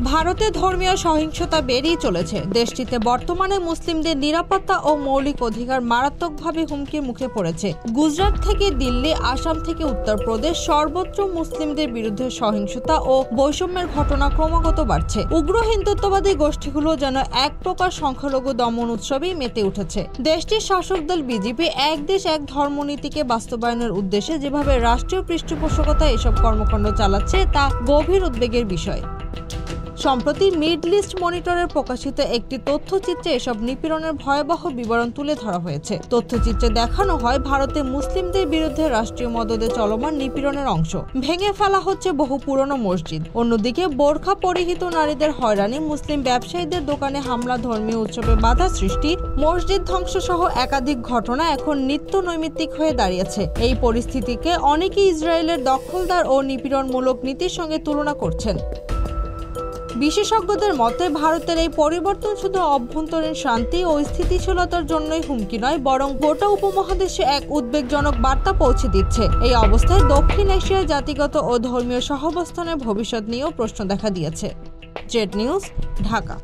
ভারতে ধর্মীয় সহিংসতা বেড়েই চলেছে। দেশটিতে বর্তমানে মুসলিমদের নিরাপত্তা ও মৌলিক অধিকার মারাত্মকভাবে হুমকির মুখে পড়েছে। গুজরাট থেকে দিল্লি, আসাম থেকে উত্তরপ্রদেশ সর্বত্র মুসলিমদের বিরুদ্ধে সহিংসতা ও বৈষম্যের ঘটনা ক্রমাগত বাড়ছে। উগ্র হিন্দুত্ববাদী গোষ্ঠীগুলো যেন এক প্রকার সংখ্যালঘু দমন উৎসবেই মেতে উঠেছে। দেশটির শাসক দল বিজেপি এক দেশ এক ধর্মনীতিকে বাস্তবায়নের উদ্দেশ্যে যেভাবে রাষ্ট্রীয় পৃষ্ঠপোষকতায় এসব কর্মকাণ্ড চালাচ্ছে তা গভীর উদ্বেগের বিষয়। সম্প্রতি মিডল ইস্ট মনিটরের প্রকাশিত একটি তথ্যচিত্রে এসব নিপীড়নের ভয়াবহ বিবরণ তুলে ধরা হয়েছে। তথ্যচিত্রে দেখানো হয় ভারতে মুসলিমদের বিরুদ্ধে রাষ্ট্রীয় মদদে চলমান নিপীড়নের অংশ। ভেঙে ফেলা হচ্ছে বহু পুরনো মসজিদ। অন্যদিকে বোরখা পরিহিত নারীদের হয়রানি, মুসলিম ব্যবসায়ীদের দোকানে হামলা, ধর্মীয় উৎসবে বাধা সৃষ্টি, মসজিদ ধ্বংস সহ একাধিক ঘটনা এখন নিত্য নৈমিত্তিক হয়ে দাঁড়িয়েছে। এই পরিস্থিতিকে অনেকেই ইসরায়েলের দখলদার ও নিপীড়নমূলক নীতির সঙ্গে তুলনা করছেন। বিশেষজ্ঞদের মতে ভারতের এই পরিবর্তন শুধু অভ্যন্তরীণ শান্তি ও স্থিতিশীলতার জন্যই হুমকি নয়, বরং গোটা উপমহাদেশে এক উদ্বেগজনক বার্তা পৌঁছে দিচ্ছে। এই অবস্থায় দক্ষিণ এশিয়ার জাতিগত ও ধর্মীয় সহাবস্থানের ভবিষ্যৎ নিয়েও প্রশ্ন দেখা দিয়েছে। Z news, Dhaka.